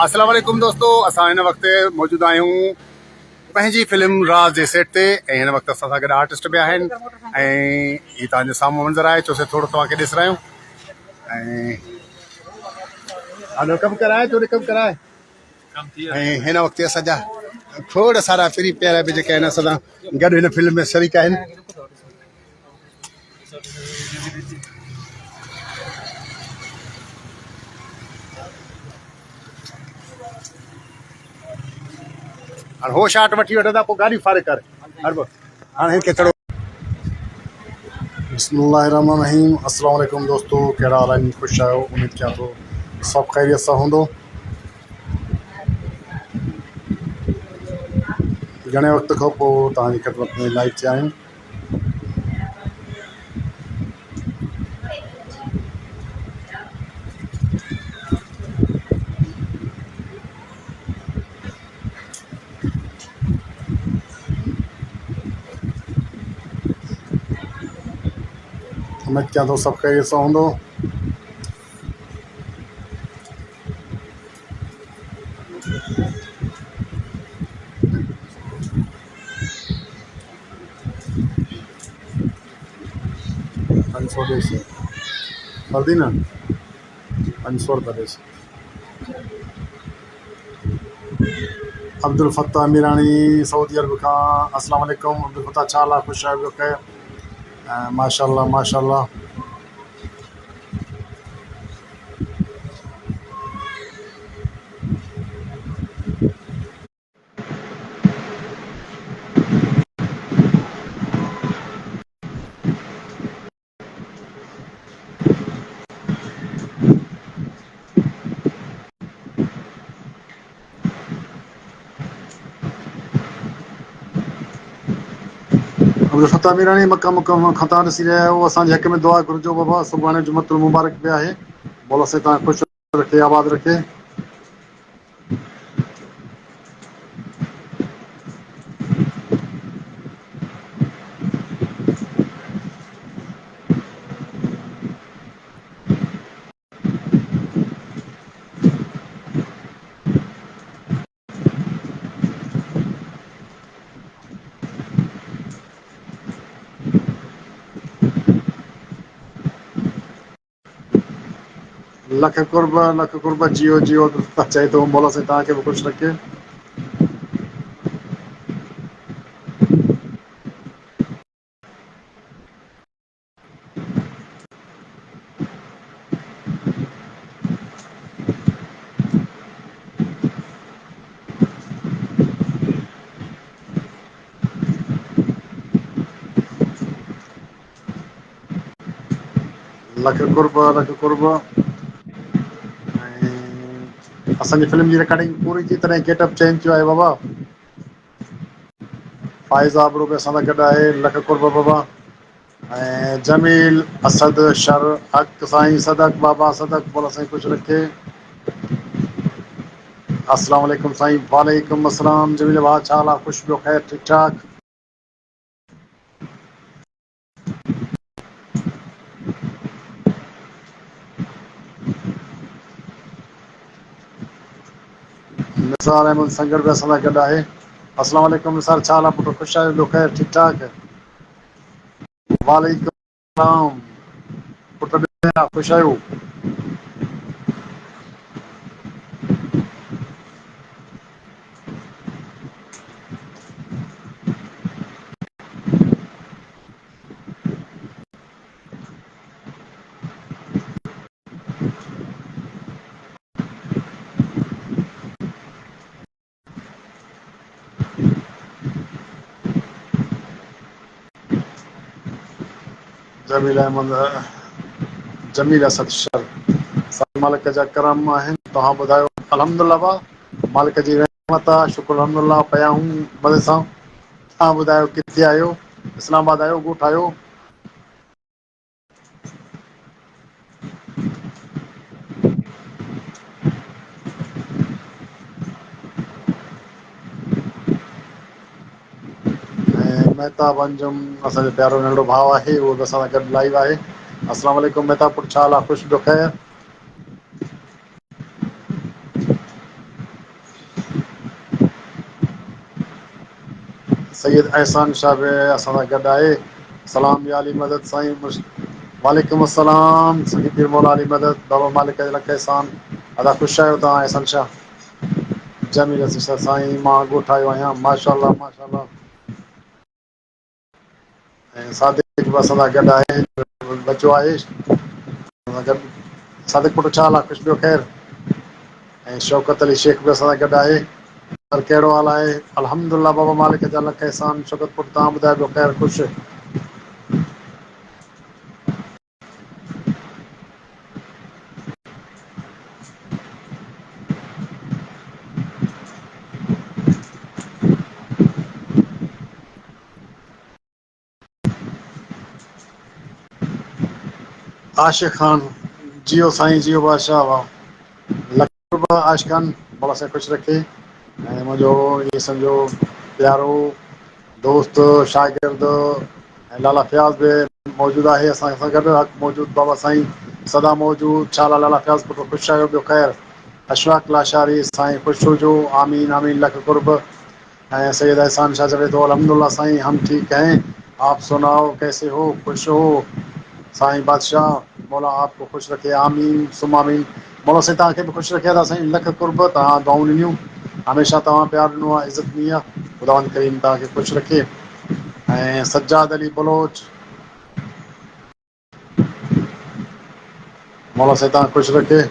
अस्सलाम वालेकुम दोस्तों, असां हिन वक़्तु मौजूदु आहियूं पंहिंजी फिल्म राज जे सेट ते ऐं हिन वक़्तु असां सां गॾु आर्टिस्ट बि आहिनि ऐं हीअ तव्हांजे साम्हूं मंज़र आहे। चोसे थोरो तव्हांखे ॾिसरायूं ऐं हलो कमु कराए थोरी कमु कराए। ऐं हिन वक़्तु असांजा खोड़ सारा फ्री प्यारा बि जेके आहिनि असां सां गॾु हिन फिल्म में शरीक आहिनि। हाणे हो शाट वठी वठंदा पोइ गाॾी फारे कर हर हाणे हिनखे थोरो। बिस्मिल्लाहिर्रहमानिर्रहीम। अस्सलाम वालेकुम दोस्तों, कहिड़ा हाल आहिनि? ख़ुशि आहियो? उमेदु कयां थो सभु ख़ैरियत सां हूंदो। घणे वक़्त खां पोइ तव्हांजी ख़िदमत में लाइव थिया आहियूं। उमेदु कयां थो सभु ख़ैरियत सां हूंदो। फर्दी न 500 रुपया ॾेसि। अब्दुल फत्ताह मीरानी सऊदी अरब खां। अस्सलाम वालेकुम अब्दुल फत्ताह, छा हाल आहे? ख़ुशि आहियो? ॿियो ख़ैर? माशाल्लाह माशाल्लाह। अब्दुल फत्ताह मीरानी मक्का मुकरमा खां तव्हां ॾिसी रहिया आहियो। असांजे हक़ में दुआ घुरिजो बाबा। सुभाणे जुमतुल मुबारक बि आहे। मौला से तव्हां ख़ुशि रखे, आबाद रखे। लख कुर्ब जियो जियो चए थो। मौला से तव्हांखे बि ख़ुशि रखे। लख कुर्ब। ऐं असांजी फिल्म जी रिकॉर्डिंग पूरी थी तॾहिं गेटअप चेंज थियो आहे बाबा। फाइज़ आबरू बि असां सां गॾु आहे। लख कुर्ब बाबा। ऐं जमील असद शर हक़ साईं सदक बाबा सदक बोला साईं कुझु रखे। अस्सलाम वालेकुम साईं। वालेकुम अस्सलाम जमील भाउ, छा हाल आहे? ख़ुशि? ॿियो ख़ैर? ठीकु ठाक। निसार अहमद संगर बि असां सां गॾु आहे। अस्सलाम वालेकुम निसार, छा हाल आहे पुटु? ख़ुशि आहियो? ॿियो ख़ैर? ठीकु ठाक। वालेकुम सलाम पुटु, ख़ुशि आहियो? जमील अहमद जमील असद शर मालिक जा करम आहिनि। तव्हां ॿुधायो? अल्हम्दुलिल्लाह भाउ, मालिक जी रहमत आहे। शुक्र अल्हम्दुलिल्लाह पिया हूं मज़े सां। तव्हां ॿुधायो किथे आहियो? इस्लामाबाद आहियो? ॻोठ आहियो? मेहताब अंजुम असांजो प्यारो नंढो भाउ आहे, उहो बि असां सां गॾु लाइव आहे। अस्सलाम वालेकुम मेहताब पुट, छा हाल आहे? ख़ुशि ॿियो ख़ैर? सैयद अहसान शाह बि असां सां गॾु आहे। सलाम या अली मदद साईं वालेकुम अस्सलाम सईद पीर मौला अली मदद। बाबा मालिक जो लख एहसान। अदा ख़ुशि आहियो तव्हां अहसान शाह? जमील सिस्टर साईं, मां ॻोठ आयो आहियां। माशाअल्लाह माशाअल्लाह। ऐं सादिक बि असां सां गॾु आहे, बचो आहे असां सां गॾु। सादिक पुट छा हाल आहे? ख़ुशि ॿियो ख़ैर? ऐं शौकत अली शेख बि असां सां गॾु आहे। सर कहिड़ो हाल आहे? अल्हम्दुलिल्लाह बाबा मालिक जा लख एहसान। शौकत पुट तव्हां ॿुधायो ॿियो ख़ैर? ख़ुशि? आशिक़ ख़ान, जियो साईं जियो बादशाह। वाह लख आशिक़ ख़ान, मौला साईं ख़ुशि रखे। ऐं मुंहिंजो इहे सम्झो प्यारो दोस्त शागिर्द ऐं लाला फयाज़ बि मौजूदु आहे असां सां गॾु। मौजूदु बाबा साईं सदा मौजूदु। छा हाल आहे लाला फयाज़ पुट? ख़ुशि आहियो? ॿियो ख़ैर? अशफाक लाशारी साईं ख़ुशि हुजो, आमीन आमीन लख कुर्ब। ऐं सैयद एहसान शाह चवे थो अल्हम्दुलिल्लाह साईं हम ठीक हैं, आप सुनाओ कैसे हो? ख़ुशि हो साईं बादशाह? मौला आपको ख़ुशि रखे, आमीन सुम आमीन। मौला साईं तव्हांखे बि ख़ुशि रखे था साईं, लख कुर्ब। तव्हां दुआऊं ॾिनियूं, हमेशह तव्हां प्यारु ॾिनो आहे, इज़त ॾिनी आहे। ख़ुदा करीम तव्हांखे ख़ुशि रखे। ऐं सजाद अली बलोच, मौला साईं तव्हां ख़ुशि रखे।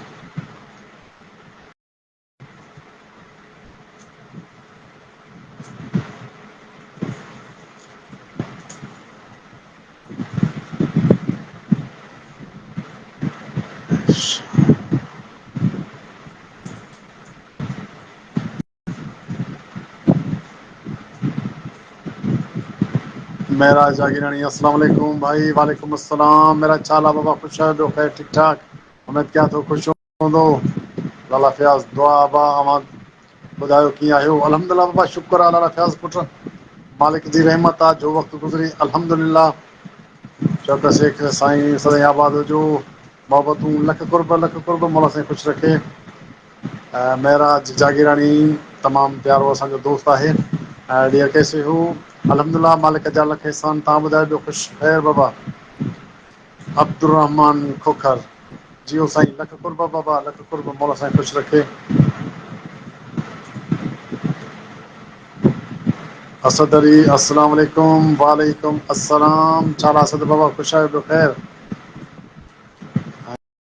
महराज जागीरानी अस्सलाम वालेकुम भाई। वालेकुम अस्सलाम। मेरा छा हाल आहे बाबा? ख़ुशि आहियो? ॿियो ख़ैर ठीकु ठाक? उमेद कयां थो ख़ुशि हूंदो। लाला फयाज़ दुआ बा अवां ॿुधायो कीअं आहियो? अल्हम्दुलिल्लाह बाबा शुक्र आहे लाला फयाज़ पुट, मालिक जी रहमत आहे। जो वक़्तु गुज़री अल्हम्दुलिल्लाह। शौक़त शेख साईं सदाईं आबाद हुजो, मोहबतूं लख कुर्ब लख कुर्ब। मौला साईं ख़ुशि रखे। महराज जागीरानी तमामु प्यारो असांजो दोस्त आहे। डियर कैसे हो? अल्हम्दुलिल्लाह मालिक जा लख एहसान। तव्हां ॿुधायो ॿियो? ख़ुशि ख़ैर बाबा? अब्दुर रहमान खोखर, जियो साईं लख कुर्ब बाबा लख कुर्ब। मौला साईं ख़ुशि रखे। असद अली अस्सलाम वालेकुम। वालेकुम अस्सलाम। छा हाल आहे असद बाबा? ख़ुशि आहियो? ॿियो ख़ैर?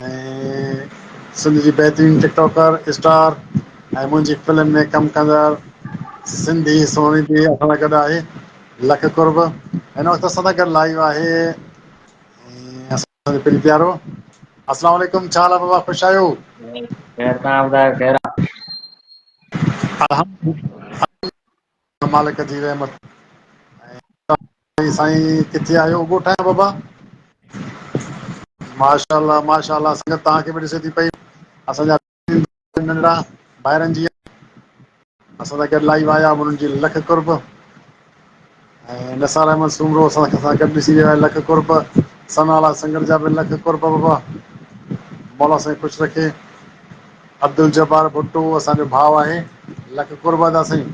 ऐं सिंध जी बहितरीनु टिकटॉकर स्टार ऐं मुंहिंजी फिल्म में कमु कंदड़ सिंधी सोनी बि असां सां गॾु आहे। लख कुर्ब। हिन वक़्तु असां सां गॾु लाइव आहे ऐं असांजो पिणु प्यारो। अस्सलाम वालेकुम। छा हाल आहे बाबा? ख़ुशि आहियो? खैर, तव्हां ॿुधायो कहिड़ा? मालिक जी रहमत। साईं किथे आहियो? ॻोठ आहियो बाबा? माशाअल्लाह माशाअल्लाह। संगत तव्हांखे बि ॾिसे थी पई। असांजा नंढड़ा ॿाहिरनि जी असां सां गॾु लाइव आया, उन्हनि जी लख कुर्ब। ऐं नसार अहमद सूमरो असां सां गॾु ॾिसी वियो आहे, लख कुर्ब। सनाला संगत जा बि लख कुर्ब बाबा। मौला साईं ख़ुशि रखे। अब्दुल जब्बार भुट्टो असांजो भाउ आहे, लख कुर्ब अदा साईं।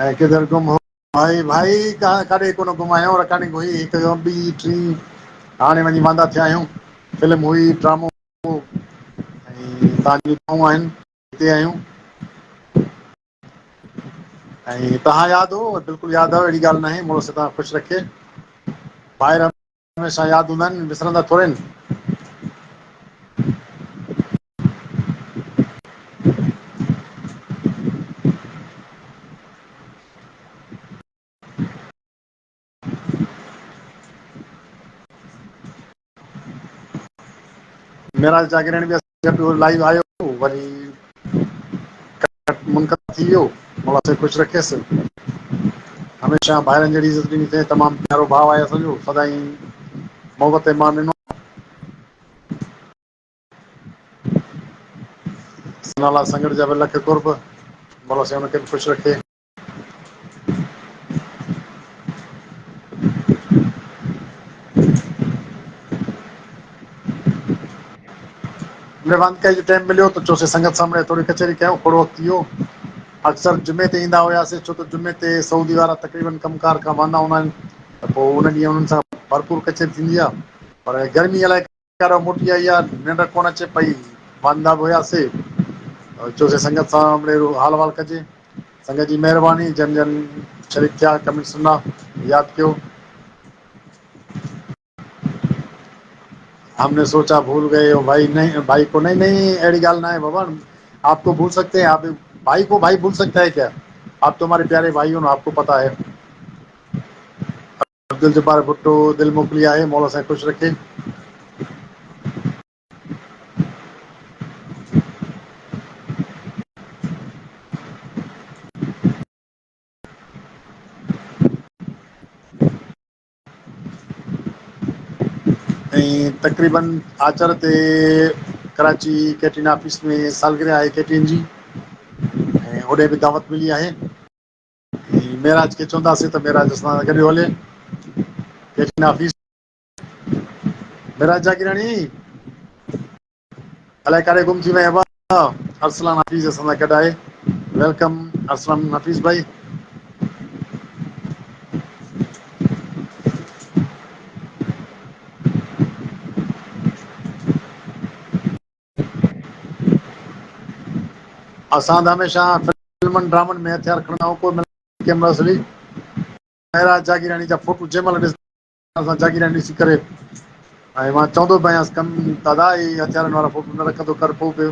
ऐं किधर गुम हो भाई? भाई काॾे कोन घुमायूं, रिकॉर्डिंग हुई हिकु ॿी टी, हाणे वञी वांदा थिया आहियूं। फिल्म हुई, ड्रामो हो ऐं तव्हांजी दुआऊं आहिनि, हिते आहियूं। ऐं तव्हां यादि हो? बिल्कुलु यादि आहियो, अहिड़ी ॻाल्हि न आहे। मुड़ुस तव्हां ख़ुशि रखे। ॿाहिरि हमेशह यादि हूंदा आहिनि, विसरंदा थोरे आहिनि। महराज जागीरानी बि असां लाइव आयो, वरी मुनक़िद थी वियो। मौला साईं ख़ुशि रखेसि। हमेशह भाइरनि जहिड़ी इज़त ॾिनी अथई। तमामु प्यारो भाउ आहे असांजो, सदाईं मोहबत ईमान ॾिनो। नाला संगत जा भी लख कुर्ब। मौला साईं उनखे बि ख़ुशि रखे। वांदे जो टाइम मिलियो त चोसीं संगत सामने थोरी कचहरी कयूं, थोरो वक़्तु थी वियो। अक्सर जुमे ते ईंदा हुआसीं, छो त जुमे ते सऊदी वारा तक़रीबन कमकार खां वांदा हूंदा आहिनि, त पोइ उन ॾींहुं उन्हनि सां भरपूर कचहरी थींदी आहे। पर गर्मी अलाए कारो मोटी आई आहे, निंड कोन अचे पई, वांदा बि हुआसीं। चोसीं संगत सामने हाल वाल कजे। संगत जी महिरबानी, जन जन शरीक थिया, कमेंट सुना, यादि कयो। हमने सोचा भूल गए हो भाई, नहीं भाई को, नहीं नहीं अड़ी गाल ना है बाबा, आपको भूल सकते हैं आप, भाई को भाई भूल सकता है क्या? आप तो हमारे प्यारे भाई हो ना, आपको पता है। अब्दुल जब्बार भुट्टो दिल मोकिलिया है, मौला साईं ख़ुशि रखे। ऐं तक़रीबन आचर ते कराची कैटरीन ऑफिस में सालगिरह आहे कैटरीन जी, ऐं होॾे बि दावत मिली आहे। ऐं मेराज खे चवंदासीं त मेराज असां सां गॾु हले कैटरीन ऑफिस। मेराज जागीरानी अलाए काॾे गुम थी विया बाबा। अरसलान हफ़ीज़ असां सां गॾु आहे। वेलकम अरसलान हफ़ीज़ भाई। असां त हमेशह फिल्मनि ड्रामनि में हथियार खणंदा आहियूं, कोई कैमरा सॼी मेराज जागीरानी जा फोटू जंहिं महिल ॾिसंदा असां जागीरानी ॾिसी करे, ऐं मां चवंदो बि आहियां कम दादा इहे हथियारनि वारा फोटू न रखंदो कर, पोइ बि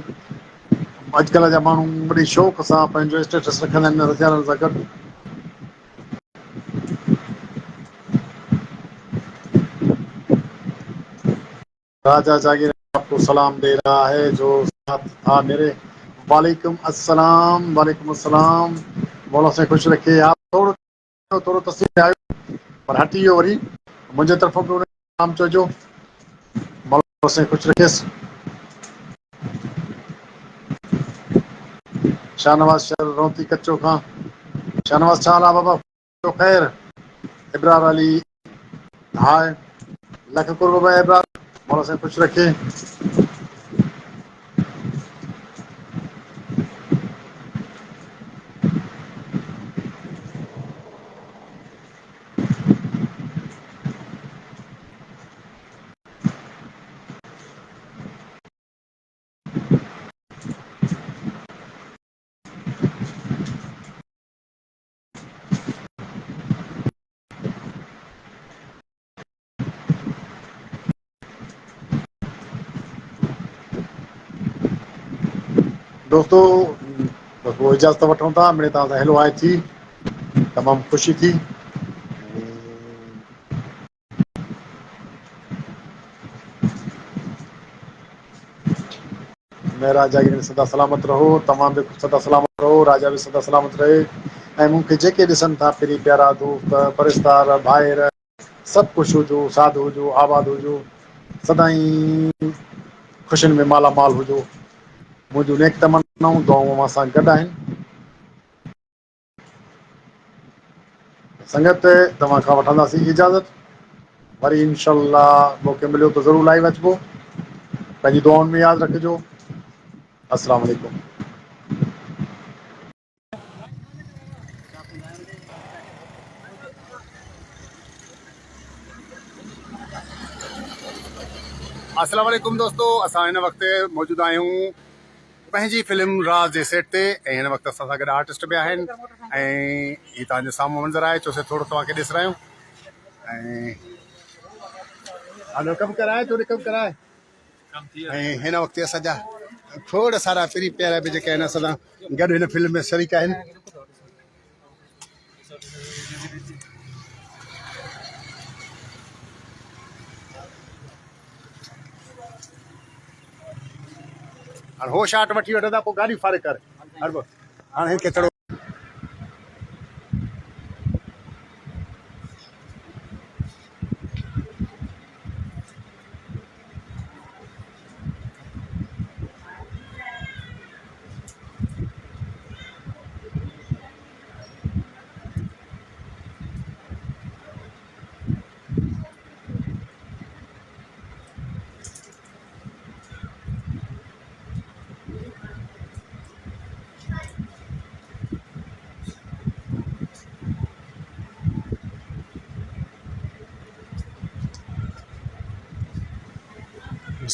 अॼुकल्ह जा माण्हू वॾे शौक़ सां पंहिंजो स्टेटस रखंदा आहिनि हथियारनि सां गॾु। राजा जागीर आपको सलाम दे रहा है जो साथ था मेरे। वालेकुम अस्सलाम, वालेकुम अस्सलाम। मौला साईं ख़ुशि रखे। आप थोरो थोरो तस्वीर आयो पर हटी वियो वरी, मुंहिंजे तरफ़ां बि उन नाम चइजो। मौला साईं ख़ुशि रखेसि। शाहनवाज़ शहर रोती कच्चो खां। शाहनवाज़ छा हाल आहे बाबा? ख़ैर इब्रार अली हाय, लख कुर्ब भाई इब्रार, मौला साईं ख़ुशि रखे। दोस्तों बस वो इजाज़त वठूं था, मिड़े तव्हां सां हेलो हाय थी, तमामु ख़ुशी थी। मेरा जागीर सदा सलामत रहो, तमाम भी सदा सलामत रहो, राजा भी सदा सलामत रहे। ऐं मूंखे जेके ॾिसनि था पहिरीं प्यारा दोस्त परिस्तार भाइर, सभु ख़ुशि हुजो, साध हुजो, आबाद हुजो, सदाईं ख़ुशियुनि में मालामाल हुजो। मुंहिंजूं नेक तमन्नाऊं दुआऊं मां सां गॾु आहिनि। संगत तव्हां खां वठंदासीं इजाज़त, वरी इंशाअल्लाह मौक़ो मिलियो त ज़रूरु लाइव अचिबो। पंहिंजी दुआउनि में यादि रखिजो। अस्सलाम वालेकुम। अस्सलाम वालेकुम दोस्तों, असां हिन वक़्तु मौजूदु आहियूं पंहिंजी फिल्म राज जे सेट ते, ऐं हिन वक़्तु असां सां गॾु आर्टिस्ट बि आहिनि। ऐं हीअ तव्हांजे साम्हूं मंज़र आहे, चोसे थोरो तव्हांखे ॾिसरायूं। ऐं हलो कमु कराए, थोरी कमु कराए। ऐं हिन वक़्तु असांजा खोड़ सारा पहिरीं प्यारा बि जेके आहिनि असां सां गॾु हिन फिल्म में शरीक आहिनि। हाणे हो शाट वठी वठंदा, पोइ गाॾी फारे कर हर हाणे हिनखे थोरो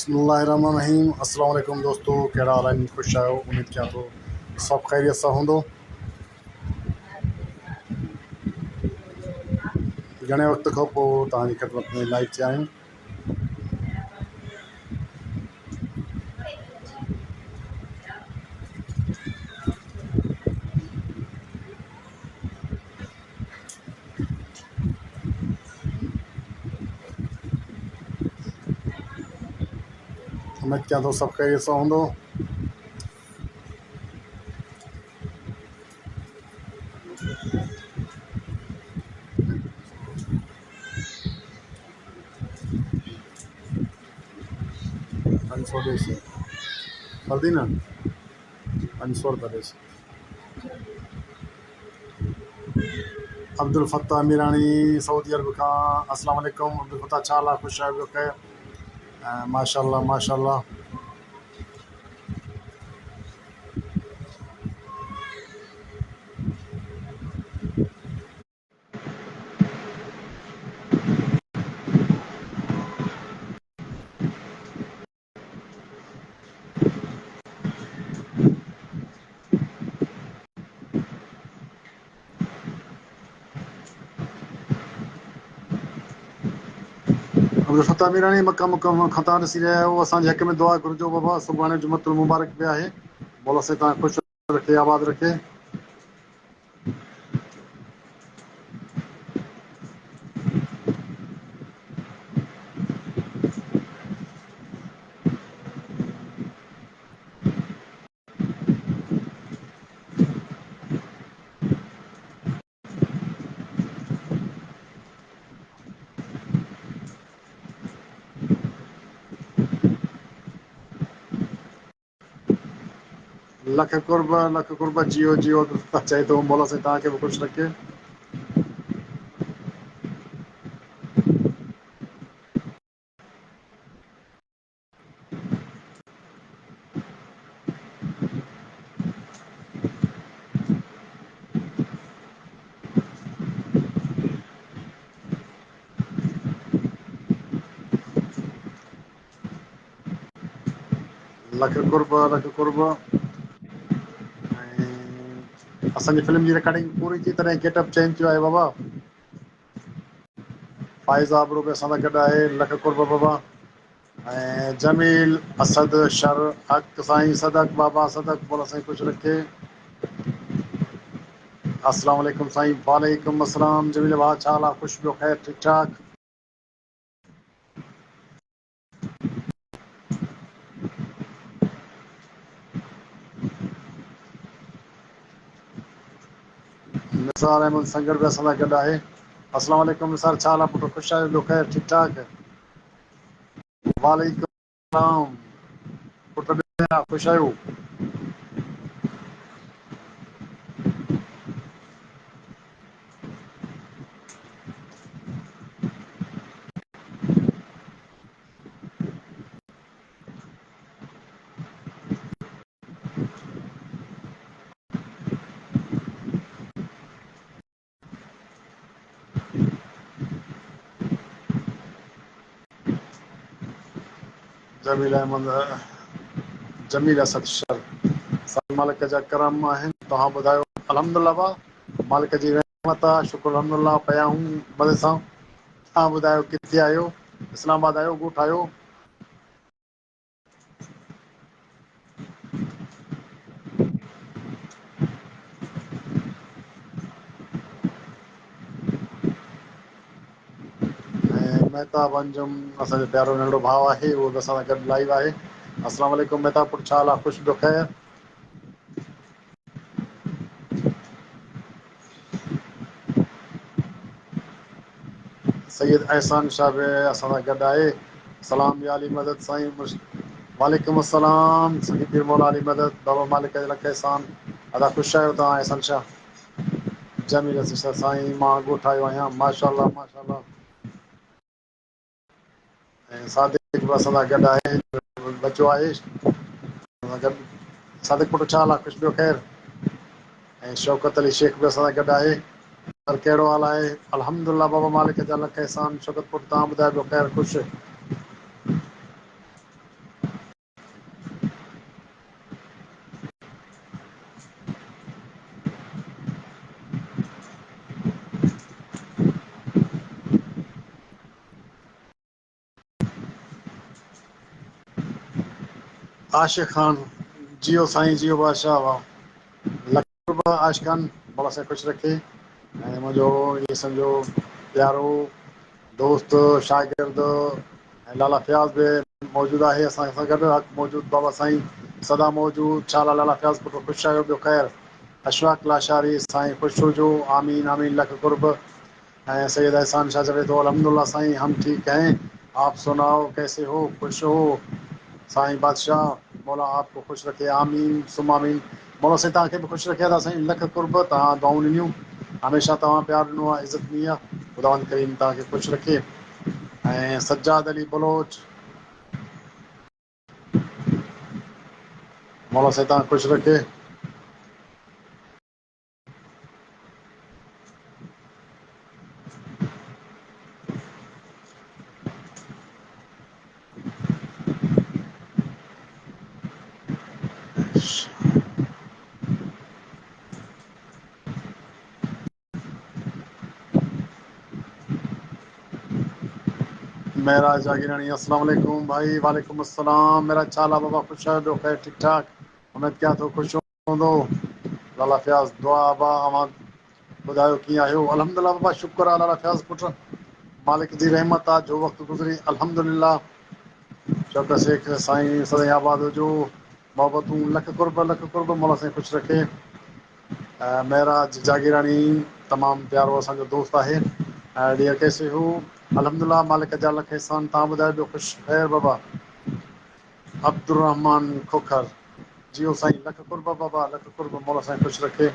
बिस्मिल्लाहिर्रहमानिर्रहीम। अस्सलाम वालेकुम दोस्तों, कहिड़ा हाल आहिनि? ख़ुशि आहियो? उमेद कयां थो सभु ख़ैरियत सां हूंदो। घणे वक़्त खां पोइ तव्हांजी ख़िदमत में लाइव थिया आहियूं। उमेद कयां थो सभु ख़ैरियत सां हूंदो। पंज सौ ॾेसी फर्दी न 500 रुपया ॾेसी। अब्दुल फ़त्ताह मीरानी सऊदी अरब खां, अस्सलाम वालेकुम अब्दुल फ़त्ताह, छा हाल आहे? ख़ुशि आहियो? ॿियो ख़ैर? माशाल्लाह माशाल्लाह। अब्दुल फ़त्ताह मीरानी मक्का मुकरमा खां तव्हां ॾिसी रहिया आहियो। असांजे हक़ में दुआ घुरिजो बाबा। सुभाणे जुमतुल मुबारक बि आहे। मौला साईं तव्हां ख़ुशि रखे, आबाद रखे। लख कुर्ब जियो जियो। चए थो मौला साईं तव्हांखे बि ख़ुशि रखे। लख कुर्ब। ऐं असांजी फिल्म जी रिकॉर्डिंग पूरी थी तॾहिं गेटअप चेंज थियो आहे बाबा। फाइज़ आबरू बि असां सां गॾु आहे। लख कुर्ब बाबा। ऐं जमील असद शर हक़ साईं सदक बाबा सदक, बोला साईं ख़ुशि रखे। अस्सलाम वालेकुम साईं। वालेकुम अस्सलाम जमील भाउ, छा हाल आहे? ख़ुशि? ॿियो ख़ैर? ठीकु ठाक। निसार अहमद संगर बि असां सां गॾु आहे। अस्सलाम वालेकुम निसार, छा हाल आहे पुटु? ख़ुशि आहियो? ॿियो ख़ैर? ठीकु ठाक। वालेकुम सलाम पुटु, ख़ुशि आहियो? जमील अहमद, जमील असद शर, साईं मालिक जा करम आहिनि। तव्हां ॿुधायो? अल्हम्दुलिल्लाह भाउ, मालिक जी रहमत आहे। शुक्र अल्हम्दुलिल्लाह, पिया हूं मज़े सां। तव्हां ॿुधायो किथे आहियो? इस्लामाबाद आहियो? ॻोठ आहियो? ऐं महताब अंजुम असांजो प्यारो नंढो भाउ आहे, उहो बि असां सां गॾु लाइव आहे। अस्सलाम वालेकुम महताब पुटु, छा हाल आहे? ख़ुशि? ॿियो ख़ैर? सैयद अहसान शाह बि असां सां गॾु आहे। सलाम या अली मदद साईं। वालेकुम अस्सलाम सईद पीर मौला अली मदद। बाबा मालिक जा लख एहसान अदा। ख़ुशि आहियो तव्हां अहसान शाह? जमील असद शाह साईं, मां ॻोठ आयो आहियां। माशाल्लाह माशाल्लाह। ऐं सादिक बि असां सां गॾु आहे, बचो आहे गॾु। सादिक पुटु, छा हाल आहे? ख़ुशि? ॿियो ख़ैर? ऐं शौकत अली शेख बि असां सां गॾु आहे। सर कहिड़ो हाल आहे? अल्हम्दुलिल्लाह बाबा मालिक जा लख एहसान। शौकत पुटु, तव्हां ॿुधायो? ॿियो ख़ैर? ख़ुशि? आशिक खान जियो साईं जियो बादशाह वाह लख रुपया आशिकान भला साईं ख़ुशि रखे ऐं मुंहिंजो इहे सम्झो प्यारो दोस्त शागिर्द ऐं लाला फयाज़ बि मौजूदु आहे असां सां गॾु मौजूदु बाबा साईं सदा मौजूदु छाला लाला फयाज़ पुटु ख़ुशि आहियो ॿियो ख़ैरु अशफाक लाशारी साईं ख़ुशि हुजो आमीन आमीन लख कुर्ब ऐं सैयद एहसान शाह चवे थो अल्हम्दुलिल्लाह साईं हम ठीक हैं आप सुनाओ कैसे हो खुश हो साईं बादशाह मौला आपको ख़ुशि रखे आमीन सुम आमीन मौला साईं तव्हांखे बि ख़ुशि रखे था साईं लख कुर्ब तव्हां दुआऊं ॾिनियूं हमेशह तव्हां प्यारु ॾिनो आहे इज़त ॾिनी आहे ख़ुदा करीम तव्हांखे ख़ुशि रखे ऐं सज्जाद अली बलोच मौला साईं तव्हां ख़ुशि रखे महराज जागीरानी अस्सलाम वालेकुम भाई वालेकुम अस्सलाम मेरा छाला बाबा ख़ुशि आहियो ॿियो ख़ैरु ठीकु ठाक उमेद कयां थो ख़ुशि हूंदो लाला फयाज़ दुआ बा अवां ॿुधायो कीअं आहियो अल्हम्दुलिल्लाह बाबा शुक्र आहे लाला फयाज़ पुट मालिक जी रहमत आहे जो वक़्तु गुज़री अल्हम्दुलिल्लाह चौक शेख साईं सदाईं आबाद हुजो मोहबतूं लख कुर्ब मौला साईं ख़ुशि रखे महराज जागीरानी तमामु प्यारो असांजो दोस्त आहे ऐं ॾींहुं कैसे हू अल्हम्दुलिल्लाह मालिक जा लख एहसान तव्हां ॿुधायो ॿियो ख़ुशि ख़ैरु बाबा अब्दुर खोखर जियो साईं लख कुर्ब बाबा लख कुर्ब मौला साईं ख़ुशि रखे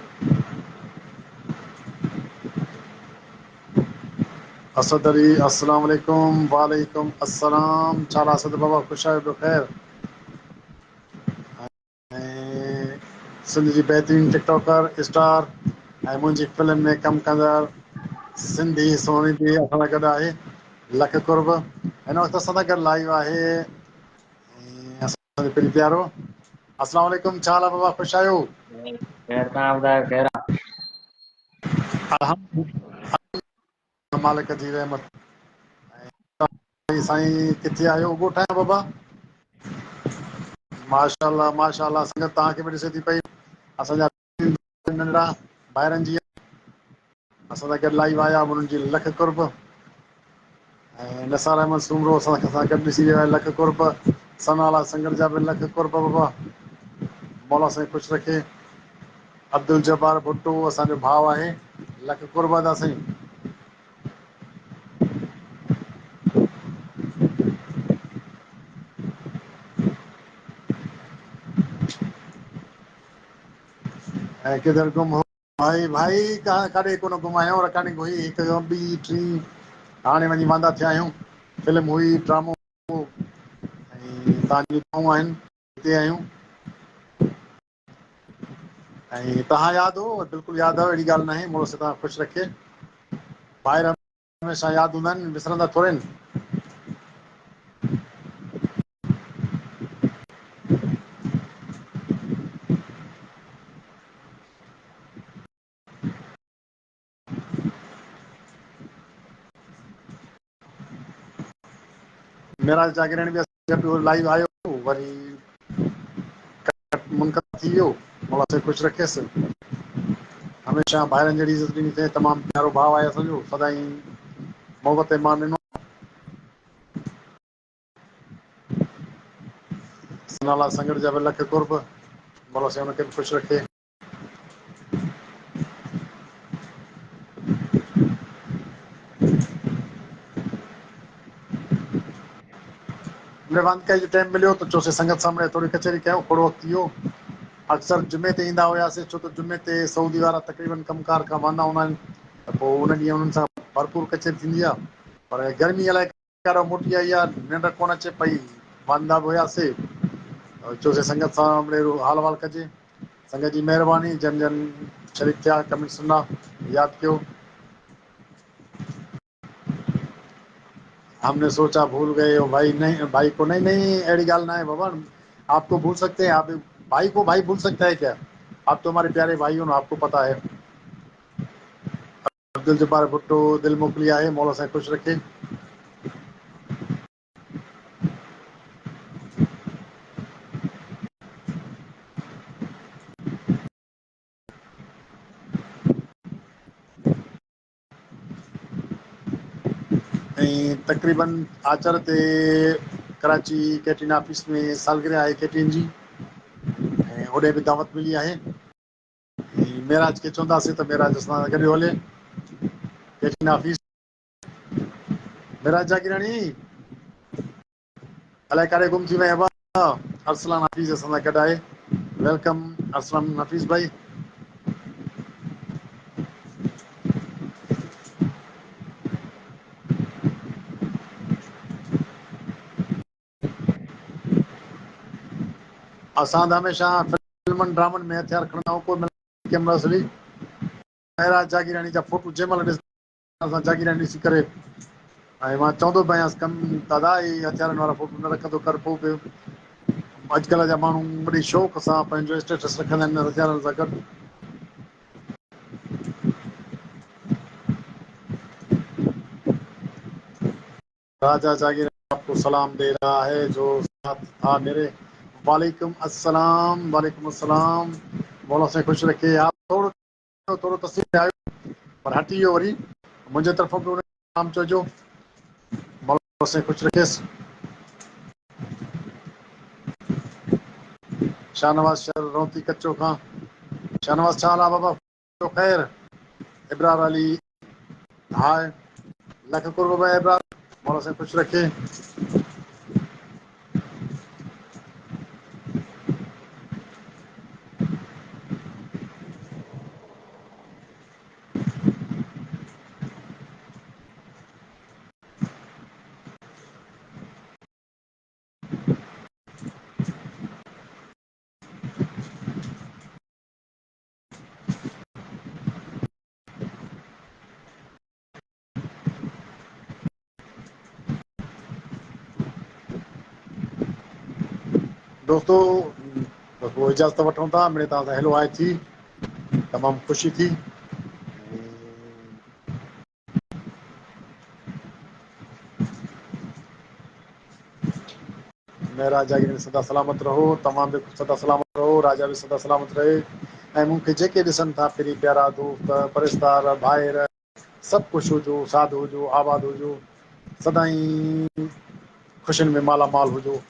असद अली अस्सलाम वालेकुम वालेकुम अस्सलाम छाला असद बाबा ख़ुशि आहियो ॿियो ख़ैरु ऐं सिंध जी बहितरीनु टिकटॉकर स्टार ऐं मुंहिंजी फिल्म में कमु कंदड़ सिंधी सोनी बि असां सां गॾु आहे लख कुर्ब हिन वक़्तु असां सां गॾु लाइव आहे ऐं असांजो पिणु प्यारो अस्सलाम वालेकुम छा हाल आहे बाबा ख़ुशि आहियो खैर तव्हां ॿुधायो कहिड़ा मालिक जी रहमत ऐं साईं किथे आहियो ॻोठ आहियो बाबा माशाअल्लाह माशाअल्लाह संगत तव्हांखे बि ॾिसे थी पई असांजा नंढड़ा ॿाहिरनि जी असां सां गॾु लाइव आया उन्हनि जी लख कुर्ब ऐं नसार अहमद सूमरो असां सां गॾु ॾिसी वियो आहे लख कुर्ब सनाला संगत जा बि लख कुर्ब बाबा मौला साईं ख़ुशि रखे अब्दुल जब्बार भुट्टो असांजो भाउ आहे लख कुर्ब अदा साईं ऐं किधर गुम हो भाई भाई काॾे कोन घुमायूं रकानी हुई हिकु ॿी टी हाणे वञी वांदा थिया आहियूं फिल्म हुई ड्रामो हो ऐं तव्हांजी दुआऊं आहिनि हिते आहियूं ऐं तव्हां यादि हो बिल्कुलु यादि आहियो अहिड़ी ॻाल्हि न आहे मुड़ुस तव्हां ख़ुशि रखे ॿाहिरि हमेशह यादि हूंदा आहिनि विसरंदा थोरे आहिनि मेरा जागरण बि असां लाइव आयो वरी मुनक़द थी वियो मौला साईं ख़ुशि रखेसि हमेशह ॿाहिरनि जहिड़ी इज़त ॾिनी अथई तमामु प्यारो भाउ आहे असांजो सदाईं मोहबत मान ॾिनो नाला संगत जा बि लख कुर्ब मौला साईं हुनखे बि ख़ुशि रखे वांदे जो टाइम मिलियो त चोसे संगत सामने थोरी कचहरी कयूं थोरो वक़्तु थी वियो अक्सर जुमे ते ईंदा हुआसीं छो त जुमे ते सऊदी वारा तक़रीबन कमकार खां वांदा हूंदा आहिनि त पोइ उन ॾींहुं उन्हनि सां भरपूर कचहरी थींदी आहे पर गर्मी अलाए मोटी आई आहे निंड कोन अचे पई वांदा बि हुआसीं चोसे संगत सां हाल वाल कजे संगत जी महिरबानी जन जन शरीक थिया कमिट सुना यादि कयो हमने सोचा भूल गए हो भाई नहीं भाई को नहीं नहीं अड़ी गाल ना है बाबा आपको भूल सकते हैं आप भाई को भाई भूल सकता है क्या आप तो हमारे प्यारे भाई हो ना आपको पता है अब्दुल जब्बार भुट्टो दिल मोकलिया है मौला साईं ख़ुशि रखे ऐं तक़रीबन आचर ते कराची कैटरीन ऑफिस में सालगिरह आहे कैटरीन जी, ऐं होॾे बि दावत मिली आहे। ऐं मेराज खे चवंदासीं त मेराज असां सां गॾु हले कैटरीन ऑफिस। मेराज जागीराणी अलाए काॾे गुम थी वई आहे। अरसलान हफ़ीज़ असां सां गॾु आहे। वेलकम अरसलान हफ़ीज़ भाई। असां त हमेशह फिल्मनि ड्रामनि में हथियार खणंदा आहियूं, कोई कैमरा असली मेराज जागीराणी जा फोटू जंहिं महिल असां जागीराणी ॾिसी करे ऐं मां चवंदो बि आहियांसि कमु दादा इहे हथियारनि वारा फोटू न रखंदो कर पोइ पियो। अॼुकल्ह जा माण्हू वॾे शौक़ सां पंहिंजो स्टेटस रखंदा आहिनि हथियारनि सां गॾु। राजा जागीर आपको सलाम दे रहा है जो साथ था मेरे। वालेकुम अस्सलाम, वालेकुम अस्सलाम। मौला से ख़ुशि रखे। आप थोरो थोरो तस्वीर में आयो पर हटी वियो वरी। मुंहिंजे तरफ़ां बि उन नाम चइजो। मौला से ख़ुशि रखेसि। शाहनवाज़ शहर रोती कचो खां। शाहनवाज़ छा हाल आहे बाबा? ख़ैर इब्रार अली हाय लख कुर्ब भाई इब्रार। मौला से ख़ुशि रखे। दोस्तों पोइ इजाज़त वठूं था। मिड़े तव्हां सां हेलो हाय थी तमामु ख़ुशी थी। मेरा जागीर सदा सलामत रहो। तमाम भी सदा सलामत रहो। राजा भी सदा सलामत रहे। ऐं मूंखे जेके ॾिसनि था पहिरीं प्यारा दोस्त परिस्तार भाइर सभु कुझु हुजो, साधु हुजो, आबाद हुजो, सदाईं ख़ुशियुनि में मालामाल हुजो।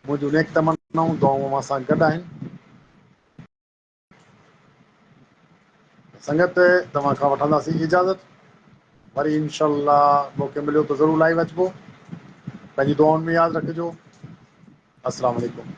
मुंहिंजूं नेक तमन्नाऊं दुआऊं मां सां गॾु आहिनि। संगत तव्हां खां वठंदासीं इजाज़त। वरी इंशाअल्लाह मौक़ो मिलियो त ज़रूरु लाइव अचिबो। पंहिंजी दुआउनि में यादि रखिजो। अस्सलाम वालेकुम।